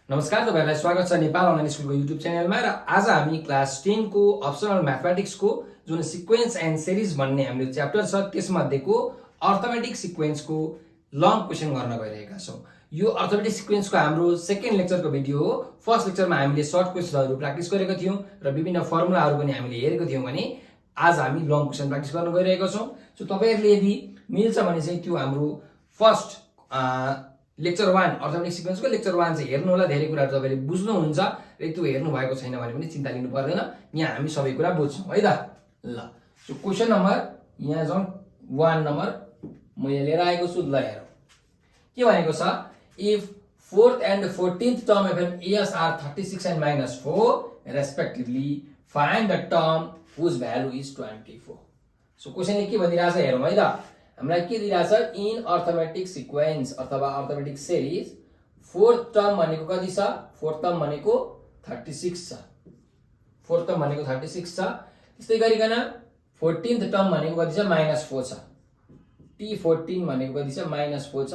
नमस्कार, तपाईहरुलाई स्वागत छ नेपाल अनलाइन स्कुलको युट्युब च्यानलमा। र आज हामी क्लास 10 को अप्सनल म्याथमेटिक्सको जुन सिक्वेन्स एन्ड सिरिज भन्ने हाम्रो च्याप्टर छ त्यसमध्येको अर्थमेटिक सिक्वेन्सको लङ क्वेशन गर्न गइरहेका छौं। यो अर्थमेटिक सिक्वेन्सको हाम्रो सेकेन्ड लेक्चरको भिडियो हो। फर्स्ट लेक्चरमा हामीले सर्ट क्वेशनहरु प्र्याक्टिस गरेका थियौं र विभिन्न फर्मुलाहरु पनि हामीले हेरेको थियौं भने आज हामी लङ क्वेशन प्र्याक्टिस गर्न गइरहेका छौं। सो तपाईहरुले यदि मिल्छ भने चाहिँ त्यो हाम्रो फर्स्ट लेक्चर 1 अर्थमेटिक सिक्वेन्सको लेक्चर 1 चाहिँ हेर्नु होला। धेरै कुराहरु तपाईले बुझ्नुहुन्छ र त्यो हेर्नु भएको छैन भने पनि चिन्ता लिनु पर्दैन। यहाँ हामी सबै कुरा बुझ्छौं है त। ल सो क्वेशन नम्बर यहाँ जाउँ 1 नम्बर म यहाँ लिएर आएको छु। ल हेरौँ के भनेको छ। If fourth and 14th term of an एस are 36 and -4 respectively find the term whose value is 24। So क्वेशनले के भनिरहेछ हेरौँ है त। हामीलाई के दिइरहेछ, इन अर्थमेटिक सिक्वेन्स अथवा अर्थमेटिक सिरिज फोर्थ टर्म भनेको कति छ। फोर्थ टर्म भनेको 36 छ। फोर्थ टर्म भनेको 36 छ। त्यस्तै गरिकन 14th टर्म भनेको कति छ, -4 छ। T14 भनेको कति छ, -4 छ।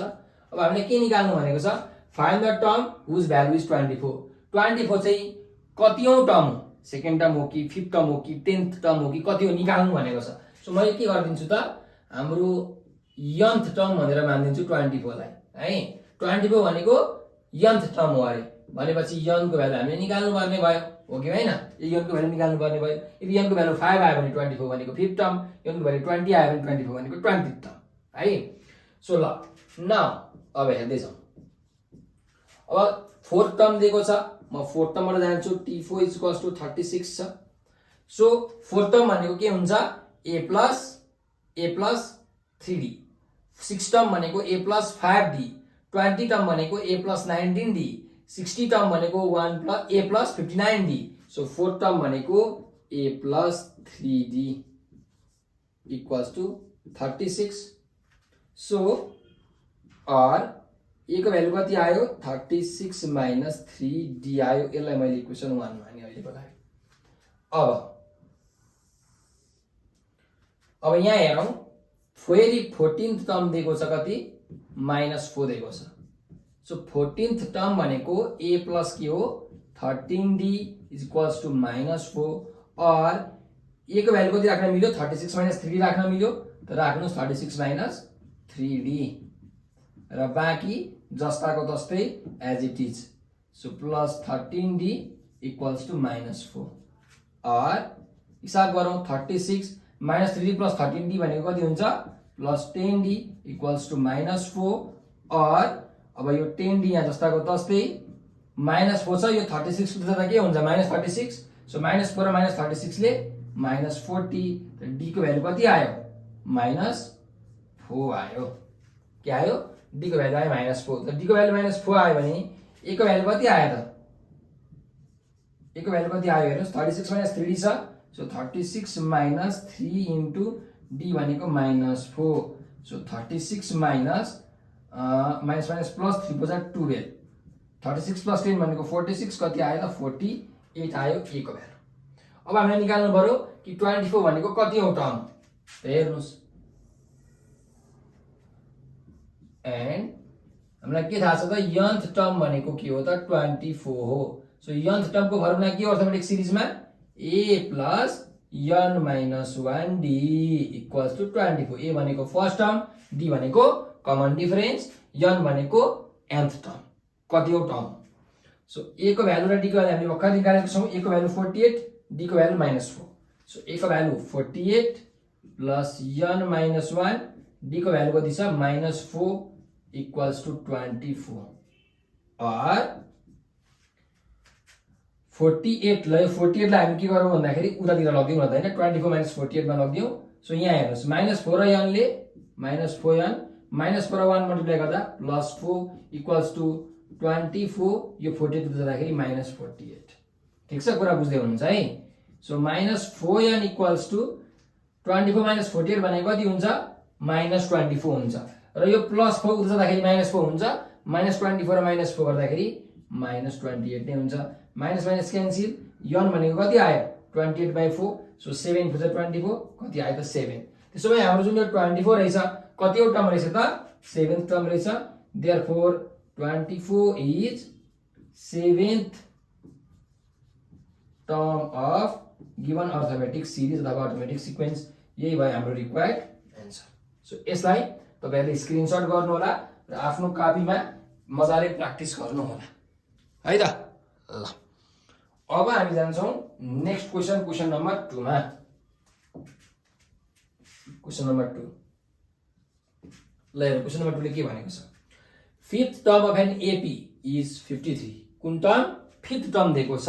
अब हामीले के निकाल्नु भनेको छ, find the term whose value is 24। 24 चाहिँ कतिऔं टर्म हो, सेकेन्ड टर्म हो कि फिफ्थ टर्म हो कि 10th टर्म हो कि कति हो निकाल्नु भनेको छ। सो मैले के गरिदिन्छु त, हाम्रो nth टर्म भनेर मानिदिन्छु 24 लाई है। 24 भनेको nth टर्म हो अरे भनेपछि n को भ्यालु हामीले निकाल्नु पर्ने भयो हो कि हैन। यो n को भ्यालु निकाल्नु पर्ने भयो। यदि n को भ्यालु 5 आयो भने 24 भनेको फिफ्थ टर्म, n को भ्यालु 20 आयो भने 24 भनेको 20th टर्म है। सो ल नाउ अब हेर्दै जाउँ। अब फोर्थ टर्म दिएको छ, म फोर्थ टर्मबाट जान्छु। t4 = 36 छ। सो फोर्थ टर्म भनेको के हुन्छ, a plus 3d। 6 टर्म भनेको a plus 5d। 20 टर्म भनेको a plus 19d। 60 टर्म भनेको a plus 59d। So fourth term भनेको a plus 3d = 36। सो और a को भ्यालु कति आयो, 36 - 3d आयो। यसलाई मैले इक्वेसन 1 माने अहिले बताएँ। अब यहाँ हेरौँ, फेरि 14th टर्म दिएको छ कति, -4 दिएको छ। सो 14th टर्म भनेको a प्लस के हो, 13d = -4 और a को भ्यालु कति राख्न मिल्यो, 36 - 3d राख्न मिल्यो। त राख्नुस् 36 - 3d र बाँकी जस्ताको तस्तै as it is. So plus 13d = -4 और हिसाब गरौँ, 36 - 3d + 13d भनेको कति हुन्छ, +10d = -4 और अब यो 10d यहाँ जस्ताको तस्तै -4 छ। यो 36 को जाँदा के हुन्छ, -36। सो -4 र -36 ले -40। त d को भ्यालु कति आयो, -4 आयो। के आयो, d को भ्यालु आयो -4। त d को भ्यालु -4 आयो भने a को भ्यालु कति आयो त, a को भ्यालु कति आयो हेर्नुस्, 36 - 3d छ। सो 36 - 3 इन्टु d भनेको -4। So 36 - plus 3 + 12। 36 + 10 भनेको 46 कति आयो त, 48 आयो a को भ्यालु। अब हामीले निकाल्नु पर्यो कि 24 भनेको कति हो टर्म। त हेर्नुस्, एन्ड हामीलाई के थाहा छ त, nth टर्म भनेको के हो त, 24 हो। सो nth टर्मको फर्मुला के हो arithmetic सिरिजमा, a plus n minus 1d equals to 24। a भनेको फर्स्ट टर्म, d भनेको कमन डिफरेन्स, n भनेको nth टर्म, कति हो टर्म। सो a को भ्यालु र d को भ्यालु हामीले भर्खर निकालेको छौं। a को भ्यालु 48, d को भ्यालु -4। सो a को भ्यालु 48 प्लस n - 1, d को भ्यालु कति छ, -4 equals to 24 और 48 ल 48 लाई हामी के गरौँ भन्दाखेरि उतातिर लगिदिउँ न त हैन, 24 - 48 मा लगिदिउँ। सो यहाँ हेर्नुस्, -4 र n ले -4n, -4 र 1 मल्टिप्लाई गर्दा +4 equals to 24। यो 48 तिर जाँदाखेरि -48। ठीक छ, कुरा बुझ्दै हुनुहुन्छ है। सो -4n equals to 24 - 48 भनेको कति हुन्छ, -24 हुन्छ। र यो +4 उता जाँदाखेरि -4 हुन्छ। -24 र -4 गर्दाखेरि -28 नै हुन्छ। माइनस क्यान्सिल, n भनेको कति आयो, 28/4। सो 7 × 24 कति आयो त, 7। त्यसो भए हाम्रो जुन यो 24 रहेछ कति टर्म रहेछ त, 7th टर्म रहेछ। Therefore 24 is 7th term of given arithmetic series अथवा अर्थमेटिक सिक्वेन्स। यही भयो हाम्रो रिक्वायर्ड एन्सर। सो यसलाई तपाईहरुले स्क्रिनशट गर्नु होला र आफ्नो कपीमा मजाले प्र्याक्टिस गर्नु होला है त। ल अब हामी जान्छौं नेक्स्ट क्वेशन नम्बर 2 मा। क्वेशन नम्बर 2 ल हेर, क्वेशन नम्बर 2 ले के भनेको छ, fifth term of an AP is 53। कुन टर्म? फिफ्थ टर्म दिएको छ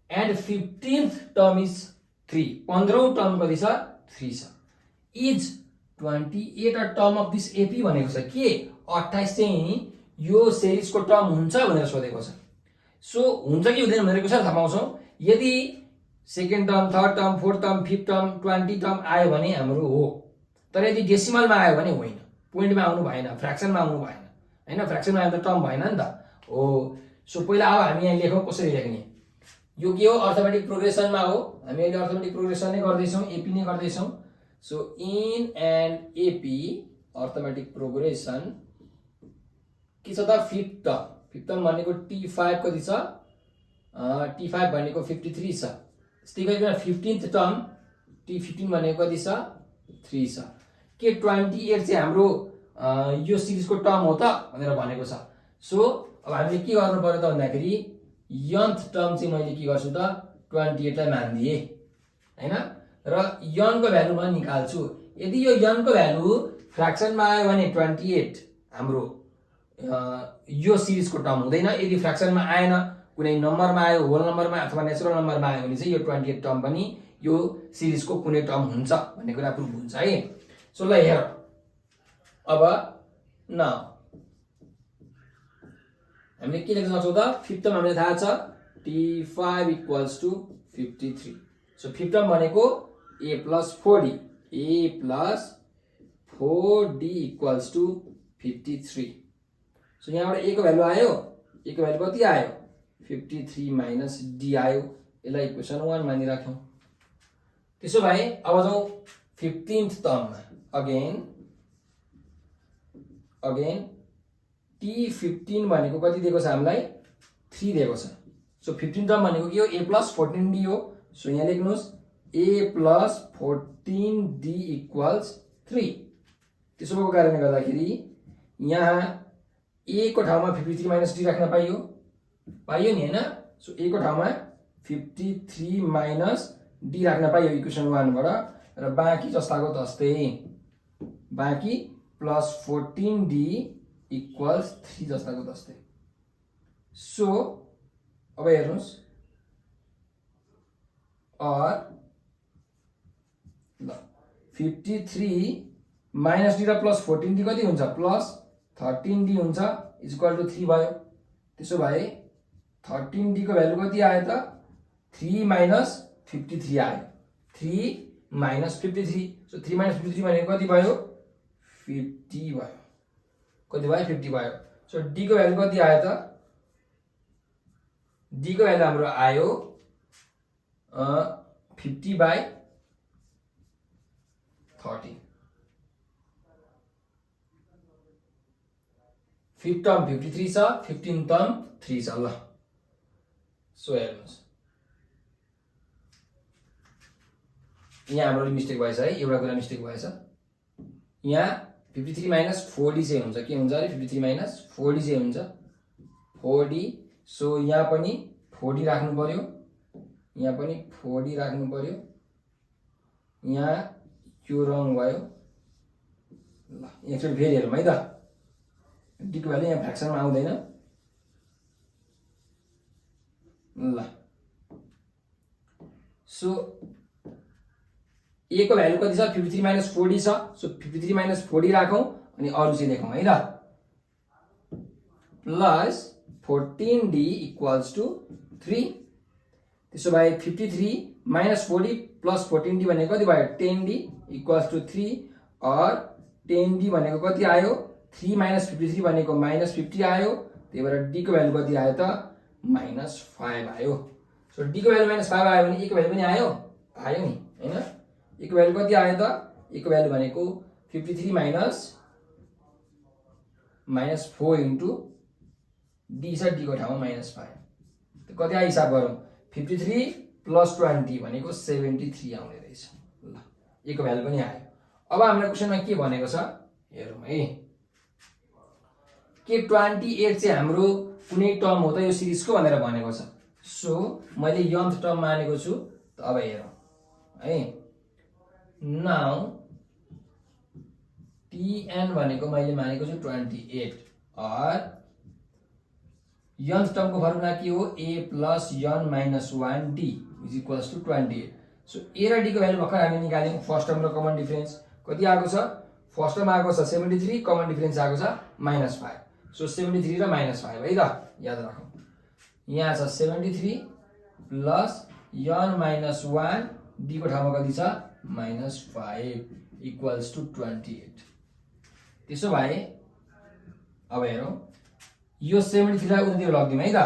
एन्ड 15th टर्म इज 3। 15औं टर्म कति छ? 3 छ। Is 28 a term of this AP भनेको छ। के 28 चाहिँ यो सिरिजको टर्म हुन्छ भनेर सोधेको छ। सो हुन्छ कि हुँदैन भनेर कसरी थाहा पाउँछौं? यदि second term, third term, fourth term, fifth term, 20 term आयो भने हाम्रो हो। तर यदि डेसिमलमा आयो भने होइन, पोइन्टमा आउनु भएन, फ्र्याक्सनमा आउनु भएन हैन। फ्र्याक्सनमा आयो त टर्म भएन नि त हो। सो पहिला अब हामी यहाँ लेखौं कसरी लेख्ने। यो के हो? अर्थमेटिक प्रोग्रेसनमा हो। हामी अहिले अर्थमेटिक प्रोग्रेसन नै गर्दै छौं, एपी नै गर्दै छौं। So in an AP arithmetic progression के छ त? Fifth term. फिफ्थ टर्म भनेको T5 कति छ? T5 भनेको 53 छ। त्यस्तै गरी 15th टर्म T15 भनेको कति छ? 3 छ। के 28 चाहिँ हाम्रो यो सिरिजको टर्म हो त भनेर भनेको छ। सो अब हामीले के गर्नु पर्यो त भन्दाखेरि nth टर्म चाहिँ मैले के गर्छु त 28 लाई मान्दिए हैन, र n को भ्यालु म निकाल्छु। यदि यो n को भ्यालु फ्र्याक्सनमा आयो भने 28 हाम्रो यो सिरिजको टर्म हुँदैन। यदि फ्र्याक्सनमा आएन, कुनै नम्बरमा आयो, होल नम्बरमा अथवा नेचुरल नम्बरमा आयो भने चाहिँ यो 28 टर्म पनि यो सिरिजको कुनै टर्म हुन्छ भन्ने कुरा प्रुफ हुन्छ है। सो ल हेर, अब न हामीले के लेख्न सक्छौं त? फिफ्थ टर्म हामीलाई थाहा छ T5 equals to 53। So fifth term भनेको a plus 4d, a plus 4d equals to 53। So यहाँबाट a को भ्यालु आयो। a को भ्यालु कति आयो? 53 माइनस d आयो। यसलाई इक्वेसन 1 मानिराख्यौं। त्यसो भए अब जाउँ 15th टर्ममा। अगेन T15 भनेको कति दिएको छ हामीलाई? 3 दिएको छ। सो 15 टर्म भनेको के हो? a प्लस 14d हो। सो यहाँ लेख्नुस् a प्लस 14d इक्वल्स 3। त्यसो भएको कारणले गर्दाखेरि यहाँ a को ठाउँमा 53 माइनस d राख्न पाइयो नि हैन। सो a को ठाउँमा 53 माइनस d राख्न पाइयो इक्वेसन 1 बाट, र बाँकी जस्ताको तस्तै बाँकी प्लस 14d इक्वल्स 3 जस्ताको तस्तै। सो अब हेर्नुस्, और ल 53 माइनस डी र प्लस 14d कति हुन्छ? प्लस 13d हुन्छ इक्वल टु 3 भयो। त्यसो भए 13d को भ्यालु कति आयो त? 3 माइनस 53 आयो। 3 माइनस 53। सो 3 माइनस 53 भनेको कति भयो? 50 भयो। कति भयो? 50 भयो। सो d को भ्यालु कति आयो त? d को भ्यालु हाम्रो आयो 50/13। फिफ्थ टर्म 53 छ, 15th टर्म 3 छ। ल सो हेर्नुस्, यहाँ हाम्रो मिस्टेक भएछ है, एउटा कुरा मिस्टेक भएछ। यहाँ 53 माइनस 4d चाहिँ हुन्छ। के हुन्छ अरे? 53 माइनस 4d चाहिँ हुन्छ 4d। सो यहाँ पनि 4d राख्नु पर्यो, यहाँ पनि 4d राख्नु पर्यो। यहाँ यो रङ भयो। ल एकचोटि फेरि हेरौँ है त। d को भ्यालु यहाँ फ्र्याक्सनमा आउँदैन। ल सो a को भ्यालु कति छ? 53 माइनस 4d छ। सो 53 माइनस 4d राखौं अनि अरु चाहिँ लेखौं है ल। Plus 14d equals to 3। त्यसो भए 53 माइनस 4d प्लस 14d भनेको कति भयो? 10d equals to 3। और 10d भनेको कति आयो? 3 माइनस 53 भनेको माइनस 50 आयो। त्यही भएर d को भ्यालु कति आयो त? माइनस 5 आयो। सो d को भ्यालु माइनस 5 आयो भने a को भ्यालु पनि आयो नि हैन। a को भ्यालु कति आयो त? a को भ्यालु भनेको 53 माइनस 4 इन्टु डी छ, डी को ठाउँमा -5। कति आयो हिसाब गरौँ, 53 + 20 भनेको 73 आउने रहेछ। ल ए को भ्यालु पनि आयो। अब हामीलाई क्वेशनमा के भनेको छ हेरौँ है, के 28 चाहिँ हाम्रो कुनै टर्म हो त यो सिरिजको भनेर भनेको छ। सो मैले nth टर्म मानेको छु। अब हेरौँ है, नाउ tn भनेको मैले मानेको छु 28 और nth टर्मको फर्मुला के हो, a + n - 1d = 28। So a र d को भ्यालु भर्खर हामी निकाल्यौं। फर्स्ट टर्म र कमन डिफरेन्स कति आएको छ, फर्स्ट टर्म आएको छ 73, कमन डिफरेन्स आएको छ -5। सो 73 र -5 है त, याद राखौँ। यहाँ छ 73 + n - 1 d को ठाउँमा कति छ -5 = 28। त्यसो भए अब हेरौँ, यो 73 लाई उतातिर लगिदिउँ है त,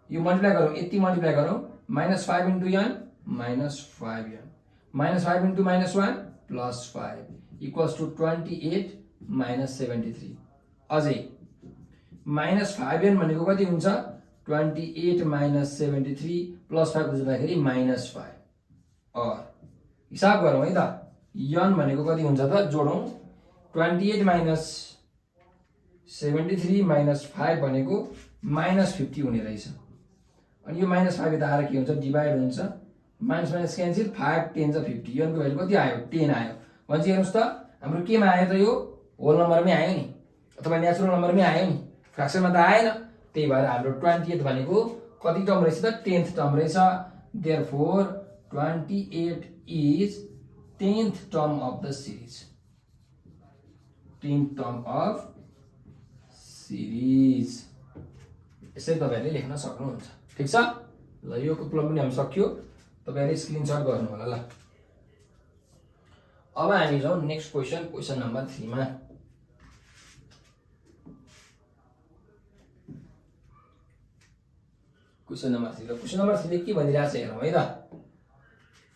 यो मल्टिप्लाई गरौँ, यति मल्टिप्लाई गरौँ, -5 * n -5n -5 * -1 + 5 = 28 - 73। अझै -5n भनेको कति हुन्छ, 28 - 73 + 5 बुझ्दाखेरि -5। और हिसाब गरौँ है त, n भनेको कति हुन्छ त, जोडौँ, 28 - 73 - 5 भनेको -50 हुने रहेछ। अनि यो -5 यता आएर के हुन्छ, डिभाइड हुन्छ, माइनस माइनस क्यान्सल, 5 10 = 50। n को भ्यालु कति आयो, 10 आयो। भनेपछि हेर्नुहोस् त, हाम्रो केमा आयो त, यो होल नम्बरमै आयो नि, अथवा नेचुरल नम्बरमै आयो नि, फ्र्याक्सनमा त आएन। त्यही भएर हाम्रो 28 भनेको कति टर्म रहेछ त, 10th टर्म रहेछ। Therefore 28 is 10th term of the series, 10th term of series. यसरी तपाईहरुले लेख्न सक्नुहुन्छ। ठीक छ, ल यो प्रब्लम पनि हामी सक्यो, तपाईहरुले स्क्रिनशट गर्नु होला। ल अब हामी जाउँ नेक्स्ट क्वेशन, क्वेशन नम्बर 3 मा। क्वेशन नम्बर 3 ले के भनिरहेछ हेरौँ है त।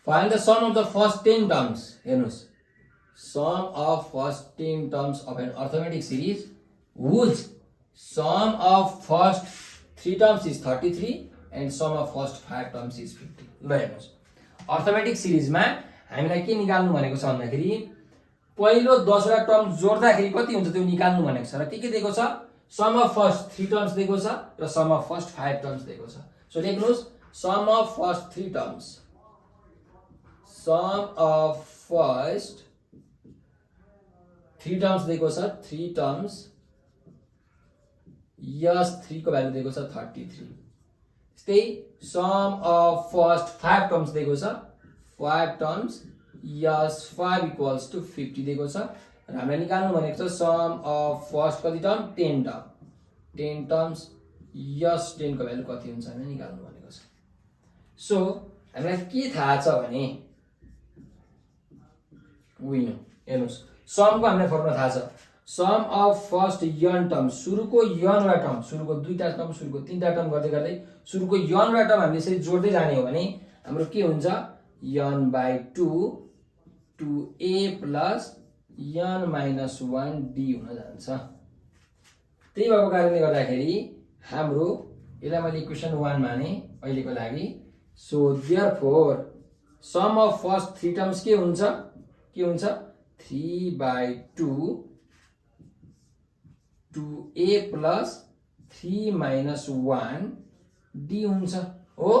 Find the sum of the first 10 terms. हेर्नुस्, sum of first 10 terms of an arithmetic series whose sum of first 3 terms is 33 and sum of first 5 terms is 50। ल हेर्नुस्, arithmetic सिरिजमा हामीलाई के निकाल्नु भनेको छ भन्दाखेरि पहिलो 10 वटा टर्म जोड्दाखेरि कति हुन्छ त्यो निकाल्नु भनेको छ। र के दिएको छ, सम अफ फर्स्ट 3 टर्म्स दिएको छ र सम अफ फर्स्ट 5 टर्म्स दिएको छ। सो लेख्नुस्, sum of first 3 terms, sum of first 3 terms दिएको छ, 3 टर्म्स, यस 3 को भ्यालु दिएको छ 33। त्यस्तै सम अफ फर्स्ट 5 टर्म्स दिएको छ, 5 टर्म्स, यस 5 = 50 दिएको छ। र हामीलाई निकाल्नु भनेको छ सम अफ फर्स्ट कति टर्म, 10 टर्म, 10 टर्म्स, यस 10 को भ्यालु कति हुन्छ हामी निकाल्नु भनेको छ। सो हामीलाई के थाहा छ भने विनो, हेर्नुस्, सम को हामीलाई फर्मुला थाहा छ, sum of first n term, सुरुको n वटा टर्म, सुरुको 2टा टर्म, सुरुको 3टा टर्म गर्दै गर्दै सुरुको n वटा टर्म हामीले यसरी जोड्दै जाने हो भने हाम्रो के हुन्छ, n/2 2a + n - 1d हुन जान्छ। त्यही भएको कारणले गर्दाखेरि हाम्रो यसलाई मैले इक्वेसन 1 माने अहिलेको लागि। So therefore sum of first 3 terms के हुन्छ, 3/2 2a + 3 - 1d हुन्छ हो।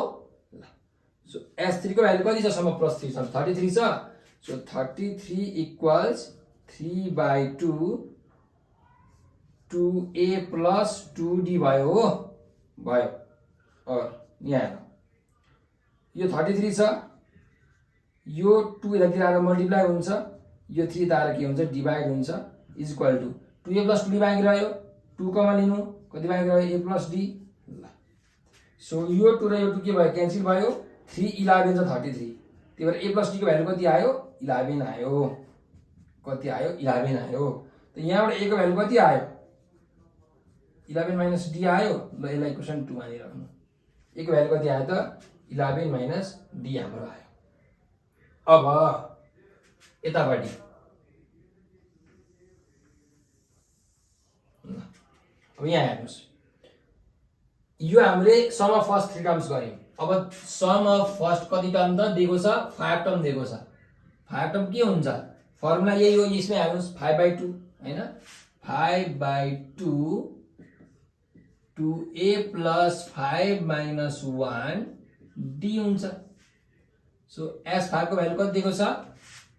सो s3 को भ्यालु कति छ, सम अफ प्लस 3 छ 33 छ। सो 33 = 3/2 2a + 2d भयो हो, भयो। और यहाँ यो 33 छ, यो 2 यतातिर आएर मल्टिप्लाई हुन्छ, यो 3 यता आएर के हुन्छ, डिभाइड हुन्छ, इक्वल टु 2a + 2d बाँकी रह्यो, 2 कमा लिनु, कति बाँकी रह्यो, a + d। ल सो यो 2 र यो 2 के भयो, क्यान्सल भयो, 3 11 छ 33। त्यही भएर a + d को भ्यालु कति आयो, 11 आयो। कति आयो, 11 आयो। त यहाँबाट a को भ्यालु कति आयो, 11 - d आयो। ल यसलाई इक्वेसन 2 मा राख्नु, a को भ्यालु कति आयो त, 11 - d हाम्रो आयो। अब यतापट्टि अब यहाँ हेर्नुस्, यो हामीले सम अफ फर्स्ट 3 टर्म्स गर्यौं। अब सम अफ फर्स्ट कति टर्म त दिएको छ 5 टर्म दिएको छ। 5 टर्म के हुन्छ फर्मुला यही हो, यसमै हाल्नुस् 5/2 हैन 5/2 2a + 5 - 1 d हुन्छ। सो s 5 को भ्यालु कति दिएको छ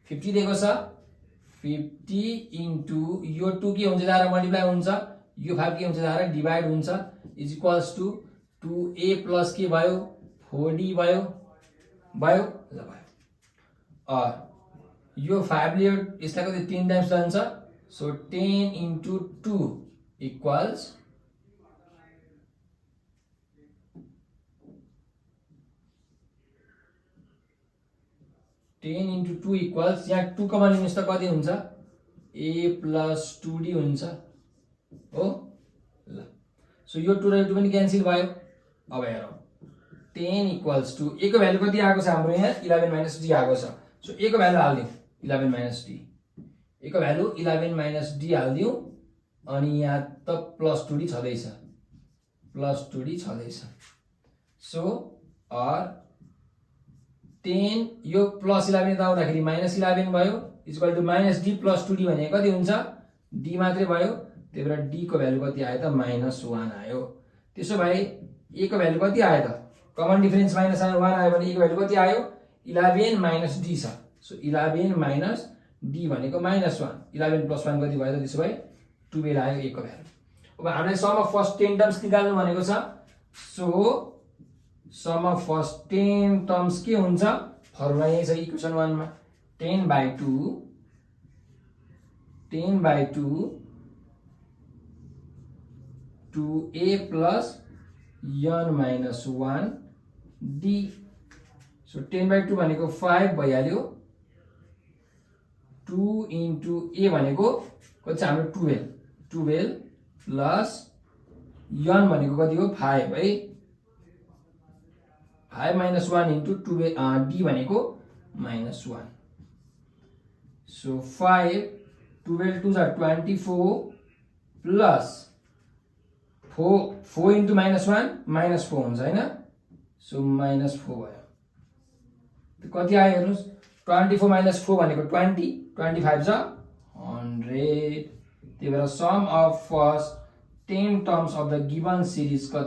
50 दिएको छ। 50 इन्टु यो 2 के हुन्छ द्वारा मल्टिप्लाई हुन्छ, यो 5 के हुन्छ द्वारा डिभाइड हुन्छ is equals to 2a plus के भयो 4d भयो भयो ल भयो। यो 5 ले यसलाई कति 3 टाइम्स जान्छ। So 10 into 2 equals 10 into 2 equals यहाँ 2 कमन लिनुस् त कति हुन्छ a + 2d हुन्छ हो ल। सो यो 2 र 2 पनि क्यान्सल भयो। अब हेरौँ 10 इक्वल्स टु a को भ्यालु कति आएको छ हाम्रो यहाँ 11 - d आएको छ। सो a को भ्यालु हाल्दियौ 11 - d, a को भ्यालु 11 - d हाल्दियौ अनि यहाँ त प्लस 2d छँदैछ प्लस 2d छँदैछ। सो और 10 यो प्लस 11 यता आउँदाखेरि -11 भयो इक्वल टु -d + 2d भने कति हुन्छ d मात्रै भयो। त्यही भएर d को भ्यालु कति आयो त -1 आयो। त्यसो भए a को भ्यालु कति आयो त कमन डिफरेन्स -1 आयो भने a को भ्यालु कति आयो 11 - d छ। सो 11 - d भनेको -1 11 + 1 कति भयो त त्यसो भए 12 आयो a को भ्यालु। अब हामीले सम अफ फर्स्ट 10 टर्म्स निकाल्नु भनेको छ। So sum of first 10 terms के हुन्छ फर्मुला यही छ इक्वेसन 1 मा 10/2 2a + n - 1 d। सो 10/2 भनेको 5 भइहाल्यो। 2 इन्टु a भनेको कति छ हाम्रो 12 प्लस n भनेको कति हो 5 है 5 - 1 इन्टु 12 d भनेको -1। सो 5 12 2 जा 24 प्लस 4 इन्टु -1 -4 हुन्छ हैन। सो -4 भयो। त कति आयो हेर्नुस् 24 - 4 भनेको 20 25 जा 100। त्यही भएर sum of first 10 terms of the given series कति